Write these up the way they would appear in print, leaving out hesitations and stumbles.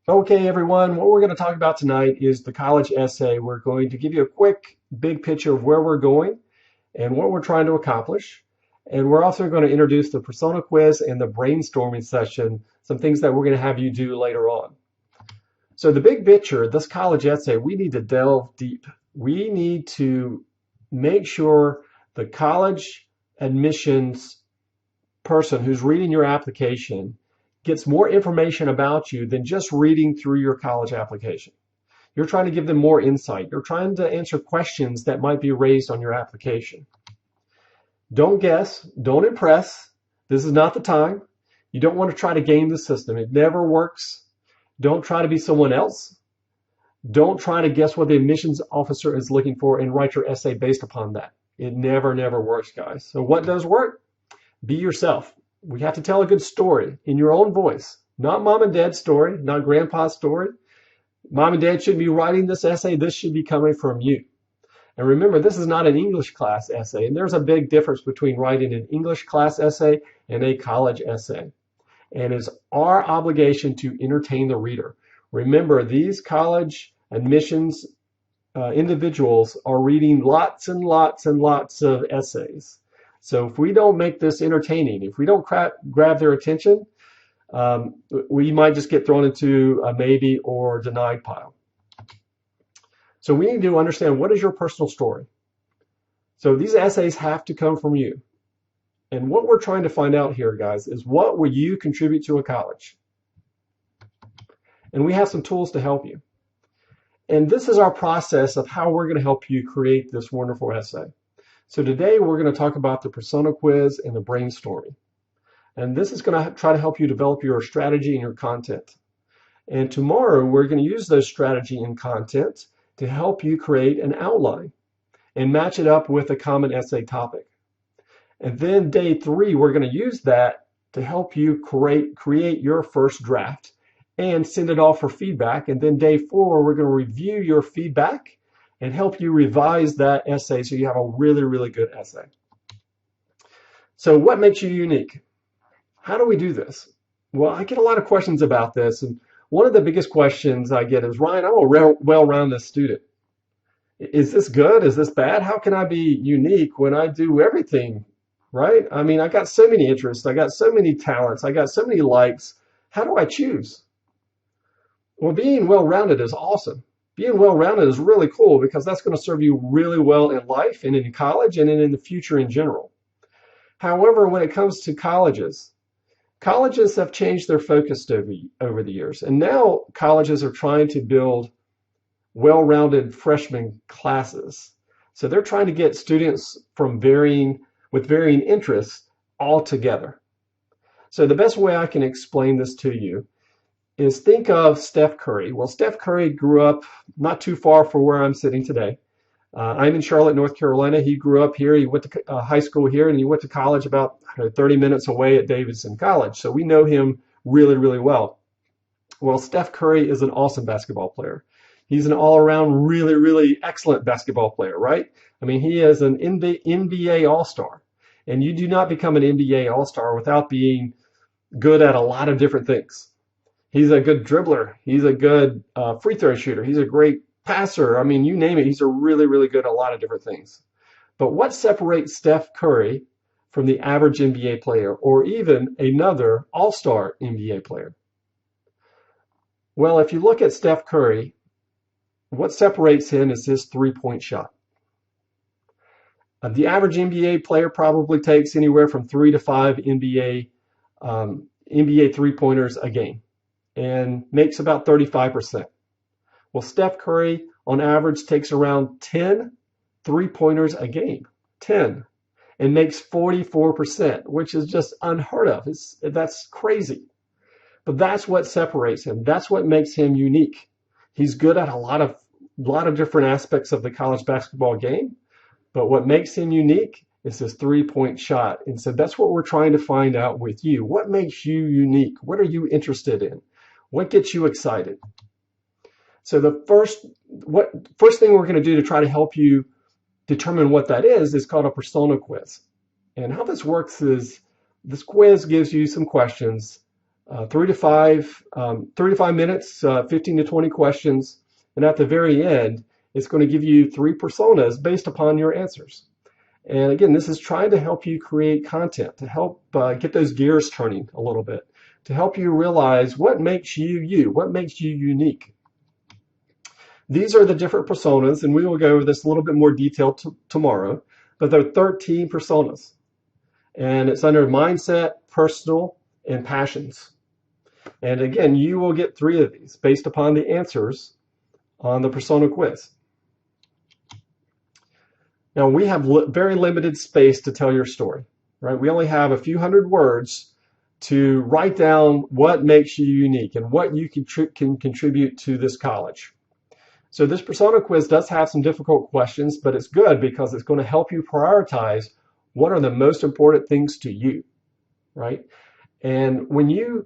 Okay, everyone, what we're going to talk about tonight is the college essay. We're going to give you a quick, big picture of where we're going and what we're trying to accomplish. And we're also going to introduce the persona quiz and the brainstorming session, some things that we're going to have you do later on. So the big picture, this college essay, we need to delve deep. We need to make sure the college admissions person who's reading your application gets more information about you than just reading through your college application. You're trying to give them more insight. You're trying to answer questions that might be raised on your application. Don't guess. Don't impress. This is not the time. You don't want to try to game the system. It never works. Don't try to be someone else. Don't try to guess what the admissions officer is looking for and write your essay based upon that. It never, never works, guys. So what does work? Be yourself. We have to tell a good story in your own voice, not mom and dad's story, not grandpa's story. Mom and dad shouldn't be writing this essay. This should be coming from you. And remember, this is not an English class essay. And there's a big difference between writing an English class essay and a college essay. And it's our obligation to entertain the reader. Remember, these college admissions individuals are reading lots and lots and lots of essays. So if we don't make this entertaining, if we don't grab their attention, we might just get thrown into a maybe or denied pile. So we need to understand, what is your personal story? So these essays have to come from you. And what we're trying to find out here, guys, is what will you contribute to a college? And we have some tools to help you. And this is our process of how we're going to help you create this wonderful essay. So today we're going to talk about the persona quiz and the brainstorming. And this is going to try to help you develop your strategy and your content. And tomorrow we're going to use those strategy and content to help you create an outline and match it up with a common essay topic. And then day 3, we're going to use that to help you create your first draft and send it off for feedback. And then day 4, we're going to review your feedback and help you revise that essay so you have a really, really good essay. So what makes you unique? How do we do this? Well, I get a lot of questions about this. And one of the biggest questions I get is, Ryan, I'm a well-rounded student. Is this good? Is this bad? How can I be unique when I do everything, right? I mean, I got so many interests. I got so many talents. I got so many likes. How do I choose? Well, being well-rounded is awesome. Being well-rounded is really cool because that's going to serve you really well in life and in college and in the future in general. However, when it comes to colleges have changed their focus over the years. And now colleges are trying to build well-rounded freshman classes. So they're trying to get students with varying interests all together. So the best way I can explain this to you is, think of Steph Curry. Well, Steph Curry grew up not too far from where I'm sitting today. I'm in Charlotte, North Carolina. He grew up here. He went to high school here, and he went to college about 30 minutes away at Davidson College. So we know him really, really well. Well, Steph Curry is an awesome basketball player. He's an all-around really, really excellent basketball player, right? I mean, he is an NBA All-Star. And you do not become an NBA All-Star without being good at a lot of different things. He's a good dribbler. He's a good free throw shooter. He's a great passer. I mean, you name it. He's a really, really good at a lot of different things. But what separates Steph Curry from the average NBA player or even another all-star NBA player? Well, if you look at Steph Curry, what separates him is his three-point shot. The average NBA player probably takes anywhere from 3 to 5 NBA three-pointers a game and makes about 35%. Well, Steph Curry, on average, takes around 10 three-pointers a game, 10, and makes 44%, which is just unheard of. That's crazy. But that's what separates him. That's what makes him unique. He's good at a lot of different aspects of the college basketball game, but what makes him unique is his three-point shot. And so that's what we're trying to find out with you. What makes you unique? What are you interested in? What gets you excited? So the first thing we're going to do to try to help you determine what that is called a persona quiz. And how this works is, this quiz gives you some questions 3 to 5 minutes, 15 to 20 questions. And at the very end, it's going to give you 3 personas based upon your answers. And again, this is trying to help you create content, to help get those gears turning a little bit, to help you realize what makes you you, what makes you unique. These are the different personas, and we will go over this a little bit more detail tomorrow, but there are 13 personas. And it's under mindset, personal, and passions. And again, you will get 3 of these based upon the answers on the persona quiz. Now, we have very limited space to tell your story, right? We only have a few hundred words to write down what makes you unique and what you can contribute to this college. So this persona quiz does have some difficult questions, but it's good because it's going to help you prioritize what are the most important things to you, right? And when you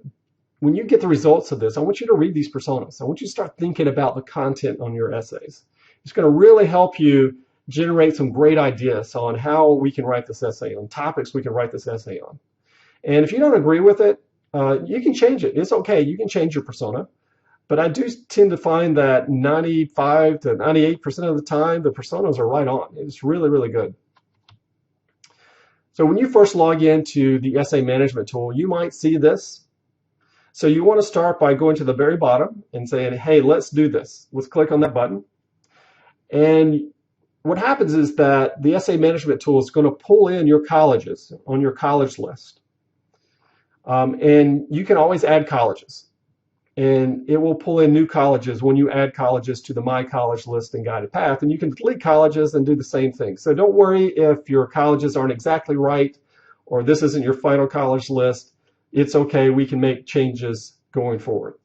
get the results of this, I want you to read these personas. I want you to start thinking about the content on your essays. It's going to really help you generate some great ideas on how we can write this essay, on topics we can write this essay on. And if you don't agree with it, you can change it. It's okay. You can change your persona. But I do tend to find that 95 to 98% of the time, the personas are right on. It's really, really good. So when you first log into the essay management tool, you might see this. So you want to start by going to the very bottom and saying, hey, let's do this. Let's click on that button. And what happens is that the essay management tool is going to pull in your colleges on your college list. And you can always add colleges. And it will pull in new colleges when you add colleges to the My College list and guided path. And you can delete colleges and do the same thing. So don't worry if your colleges aren't exactly right or this isn't your final college list. It's okay. We can make changes going forward.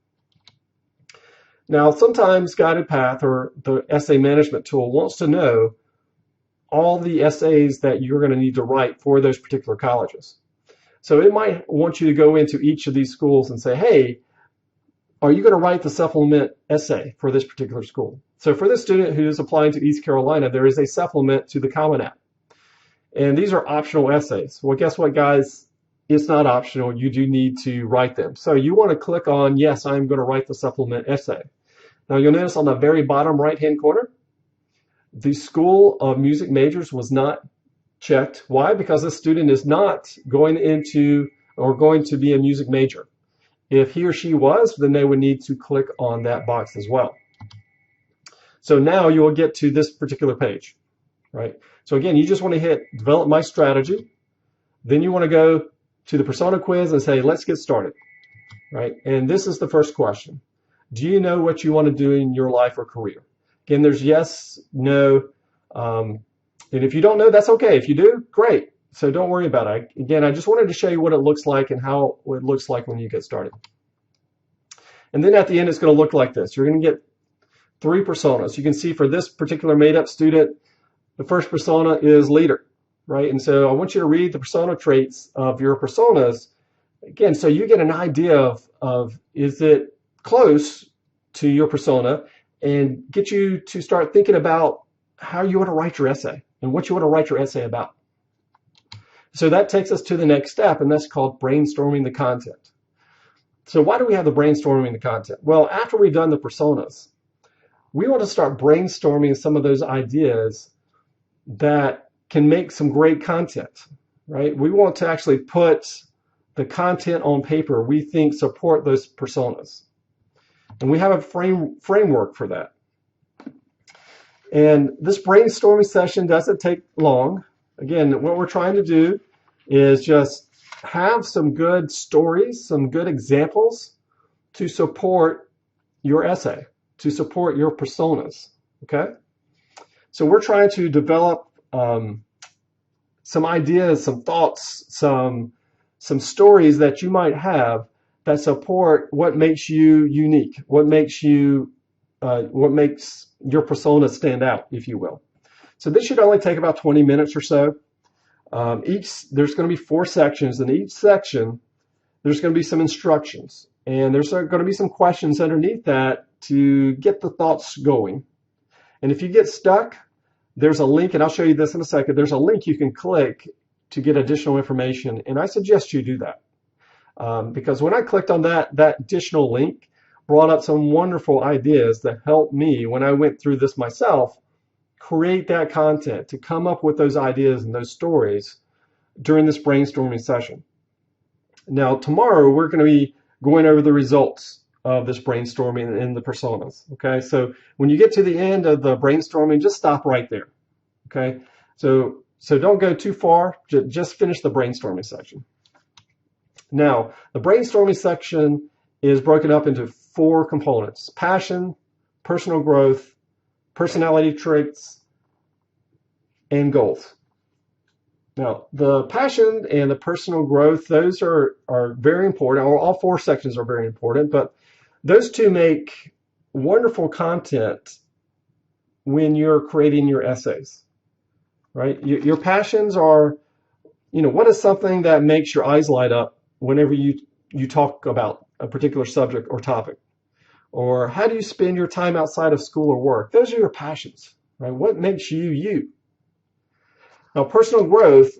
Now, sometimes guided path or the essay management tool wants to know all the essays that you're going to need to write for those particular colleges. So it might want you to go into each of these schools and say, hey, are you going to write the supplement essay for this particular school? So for this student who is applying to East Carolina, there is a supplement to the Common App. And these are optional essays. Well, guess what, guys? It's not optional. You do need to write them. So you want to click on, yes, I'm going to write the supplement essay. Now you'll notice on the very bottom right-hand corner, the School of Music Majors was not checked. Why? Because this student is not going into or going to be a music major. If he or she was, then they would need to click on that box as well. So now you will get to this particular page, right? So again, you just want to hit Develop My Strategy. Then you want to go to the persona quiz and say, let's get started, right? And this is the first question. Do you know what you want to do in your life or career? Again, there's yes, no, and if you don't know, that's okay. If you do, great. So don't worry about it. Again, I just wanted to show you what it looks like and how it looks like when you get started. And then at the end, it's going to look like this. You're going to get 3 personas. You can see for this particular made-up student, the first persona is leader, right? And so I want you to read the persona traits of your personas, again, so you get an idea of is it close to your persona, and get you to start thinking about how you want to write your essay and what you want to write your essay about. So that takes us to the next step, and that's called brainstorming the content. So why do we have the brainstorming the content? Well, after we've done the personas, we want to start brainstorming some of those ideas that can make some great content, right? We want to actually put the content on paper we think support those personas. And we have a framework for that. And this brainstorming session doesn't take long. Again, what we're trying to do is just have some good stories, some good examples to support your essay, to support your personas, okay? So we're trying to develop some ideas, some thoughts, some stories that you might have that support what makes you unique, what makes your persona stand out, if you will. So this should only take about 20 minutes or so. There's going to be 4 sections. In each section, there's going to be some instructions. And there's going to be some questions underneath that to get the thoughts going. And if you get stuck, there's a link, and I'll show you this in a second. There's a link you can click to get additional information, and I suggest you do that. Because when I clicked on that additional link, brought up some wonderful ideas that helped me when I went through this myself, create that content, to come up with those ideas and those stories during this brainstorming session. Now, tomorrow we're going to be going over the results of this brainstorming and the personas. Okay, so when you get to the end of the brainstorming, just stop right there. Okay, so don't go too far. Just finish the brainstorming section. Now, the brainstorming section is broken up into 4 components: passion, personal growth, personality traits, and goals. Now, the passion and the personal growth, those are very important. All 4 sections are very important, but those 2 make wonderful content when you're creating your essays, right? Your passions are, what is something that makes your eyes light up whenever you talk about a particular subject or topic? Or how do you spend your time outside of school or work? Those are your passions, right? What makes you you? Now, personal growth,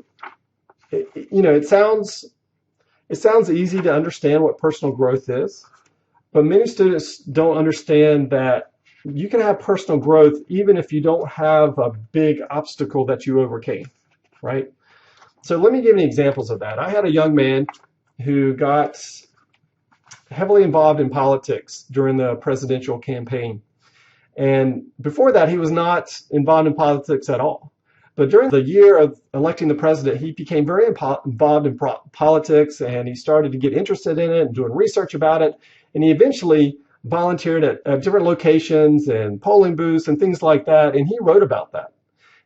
it sounds easy to understand what personal growth is, but many students don't understand that you can have personal growth even if you don't have a big obstacle that you overcame, right? So let me give you examples of that. I had a young man who got heavily involved in politics during the presidential campaign. And before that, he was not involved in politics at all. But during the year of electing the president, he became very involved in politics, and he started to get interested in it and doing research about it. And he eventually volunteered at different locations and polling booths and things like that, and he wrote about that.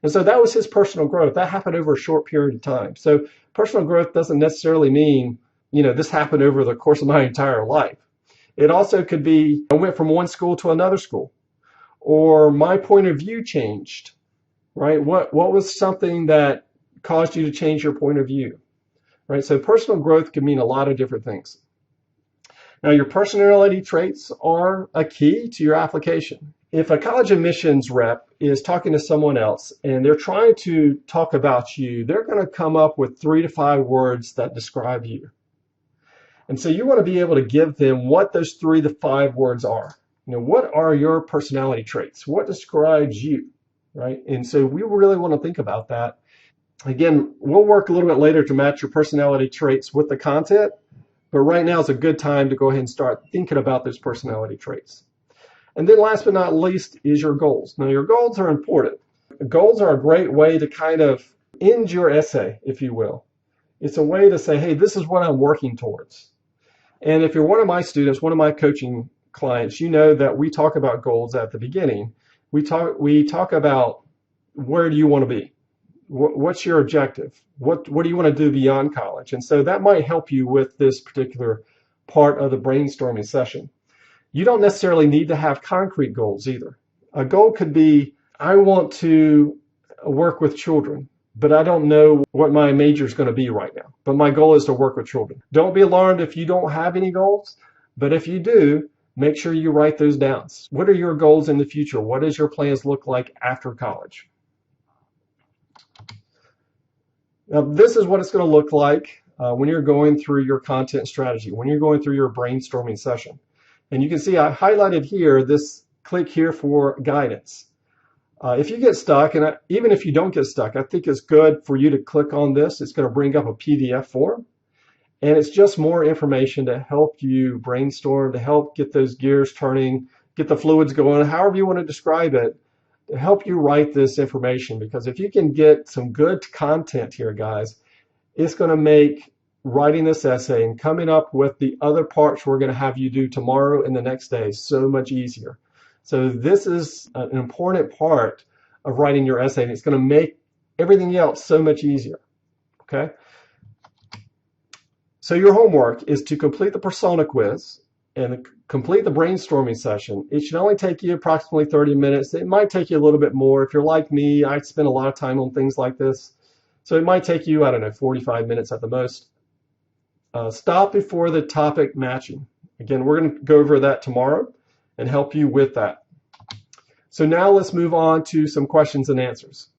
And so that was his personal growth. That happened over a short period of time. So personal growth doesn't necessarily mean, this happened over the course of my entire life. It also could be, I went from one school to another school, or my point of view changed. Right? What was something that caused you to change your point of view? Right? So personal growth can mean a lot of different things. Now, your personality traits are a key to your application. If a college admissions rep is talking to someone else and they're trying to talk about you, they're going to come up with 3 to 5 words that describe you. And so you want to be able to give them what those 3 to 5 words are. What are your personality traits? What describes you? Right? And so we really want to think about that. Again, we'll work a little bit later to match your personality traits with the content, but right now is a good time to go ahead and start thinking about those personality traits. And then last but not least is your goals. Now, your goals are important. Goals are a great way to kind of end your essay, if you will. It's a way to say, hey, this is what I'm working towards. And if you're one of my students, one of my coaching clients, you know that we talk about goals at the beginning. We talk about where do you want to be? What's your objective? What do you want to do beyond college? And so that might help you with this particular part of the brainstorming session. You don't necessarily need to have concrete goals either. A goal could be, I want to work with children, but I don't know what my major is going to be right now. But my goal is to work with children. Don't be alarmed if you don't have any goals, but if you do, make sure you write those down. What are your goals in the future? What does your plans look like after college? Now, this is what it's going to look like when you're going through your content strategy, when you're going through your brainstorming session. And you can see I highlighted here, click here for guidance. If you get stuck, and even if you don't get stuck, I think it's good for you to click on this. It's going to bring up a PDF form. And it's just more information to help you brainstorm, to help get those gears turning, get the fluids going, however you want to describe it, to help you write this information. Because if you can get some good content here, guys, it's going to make writing this essay and coming up with the other parts we're going to have you do tomorrow and the next day so much easier. So this is an important part of writing your essay, and it's going to make everything else so much easier. Okay? So your homework is to complete the persona quiz and complete the brainstorming session. It should only take you approximately 30 minutes. It might take you a little bit more. If you're like me, I spend a lot of time on things like this. So it might take you, 45 minutes at the most. Stop before the topic matching. Again, we're going to go over that tomorrow and help you with that. So now let's move on to some questions and answers.